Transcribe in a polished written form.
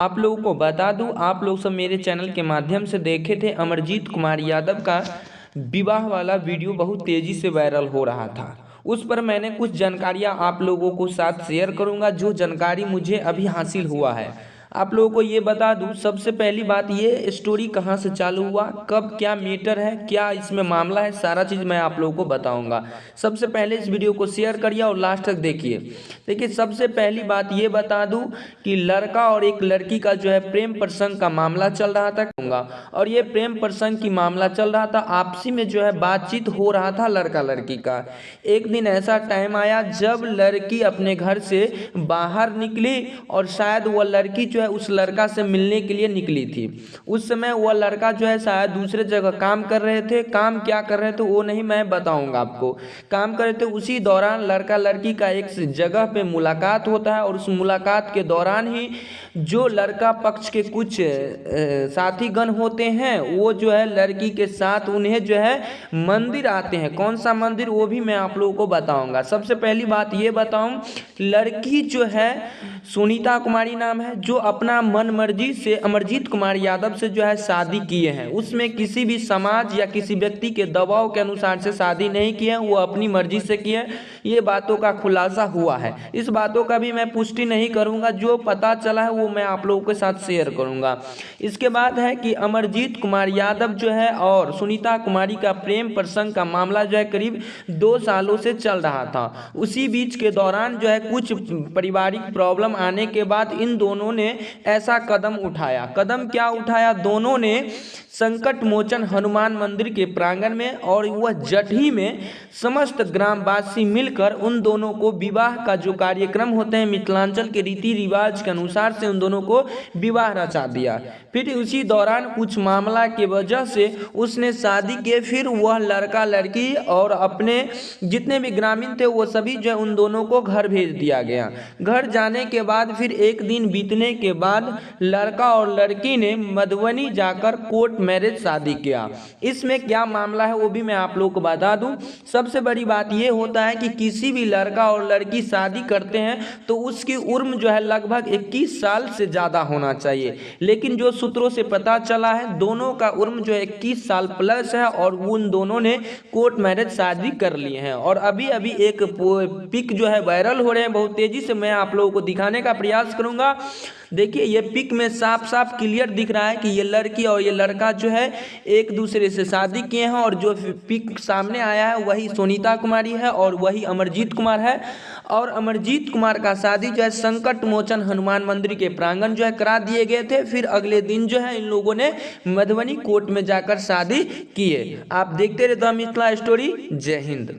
आप लोगों को बता दूं, आप लोग सब मेरे चैनल के माध्यम से देखे थे अमरजीत कुमार यादव का विवाह वाला वीडियो बहुत तेजी से वायरल हो रहा था। उस पर मैंने कुछ जानकारियां आप लोगों को साथ शेयर करूंगा, जो जानकारी मुझे अभी हासिल हुआ है। आप लोगों को ये बता दूं, सबसे पहली बात, ये स्टोरी कहां से चालू हुआ, कब, क्या मैटर है, क्या इसमें मामला है, सारा चीज़ मैं आप लोगों को बताऊंगा। सबसे पहले इस वीडियो को शेयर करिए और लास्ट तक देखिए। देखिए, सबसे पहली बात ये बता दूं कि लड़का और एक लड़की का जो है प्रेम प्रसंग का मामला चल रहा था और ये प्रेम प्रसंग की मामला चल रहा था, आपसी में जो है बातचीत हो रहा था लड़का लड़की का। एक दिन ऐसा टाइम आया जब लड़की अपने घर से बाहर निकली और शायद वह लड़की जो है उस लड़का से मिलने के लिए निकली थी। उस समय वह लड़का जो है शायद दूसरे जगह काम कर रहे थे। काम क्या कर रहे थे वो नहीं मैं बताऊंगा आपको। काम कर रहे थे, उसी दौरान लड़का लड़की का एक जगह पे मुलाकात होता है और उस मुलाकात के दौरान ही जो लड़का पक्ष के कुछ साथीगण होते हैं वो जो है लड़की के साथ उन्हें जो है मंदिर आते हैं। कौन सा मंदिर वो भी मैं आप लोगों को बताऊंगा। सबसे पहली बात ये बताऊं, लड़की जो है सुनीता कुमारी नाम है, जो अपना मन मर्जी से अमरजीत कुमार यादव से जो है शादी किए हैं। उसमें किसी भी समाज या किसी व्यक्ति के दबाव के अनुसार से शादी नहीं की है, वो अपनी मर्जी से की है। ये बातों का खुलासा हुआ है। इस बातों का भी मैं पुष्टि नहीं करूंगा, जो पता चला है वो मैं आप लोगों के साथ शेयर करूंगा। इसके बाद है कि अमरजीत कुमार यादव जो है और सुनीता कुमारी का प्रेम प्रसंग का मामला जो है करीब 2 सालों से चल रहा था। उसी बीच के दौरान जो है कुछ पारिवारिक प्रॉब्लम आने के बाद इन दोनों ने ऐसा कदम उठाया। कदम क्या उठाया? दोनों ने संकट मोचन हनुमान मंदिर के प्रांगण में और वह जटही में समस्त ग्रामवासी मिलकर उन दोनों को विवाह का जो कार्यक्रम होते हैं मिथिलांचल के रीति रिवाज के अनुसार से उन दोनों को विवाह रचा दिया। फिर उसी दौरान कुछ मामला के वजह से उसने शादी किए। फिर वह लड़का लड़की और अपने जितने भी ग्रामीण थे वो सभी जो है उन दोनों को घर भेज दिया गया। घर जाने के बाद फिर एक दिन बीतने के बाद लड़का और लड़की ने मधुबनी जाकर कोर्ट मैरिज शादी किया। इसमें क्या मामला है वो भी मैं आप लोगों को बता दूं। सबसे बड़ी बात ये होता है कि किसी भी लड़का और लड़की शादी करते हैं तो उसकी उम्र जो है लगभग 21 साल से ज़्यादा होना चाहिए। लेकिन जो सूत्रों से पता चला है दोनों का उम्र जो है 21 साल प्लस है और उन दोनों ने कोर्ट मैरिज शादी कर लिए हैं। और अभी अभी एक पिक जो है वायरल हो रहे हैं बहुत तेजी से, मैं आप लोगों को दिखाने का प्रयास करूंगा। देखिए, ये पिक में साफ साफ क्लियर दिख रहा है कि ये लड़की और ये लड़का जो है एक दूसरे से शादी किए हैं और जो पिक सामने आया है वही सुनीता कुमारी है और वही अमरजीत कुमार है। और अमरजीत कुमार का शादी जो है संकट मोचन हनुमान मंदिर के प्रांगण जो है करा दिए गए थे। फिर अगले दिन जो है इन लोगों ने मधुबनी कोर्ट में जाकर शादी किए। आप देखते रहे द मिथिला स्टोरी। जय हिंद।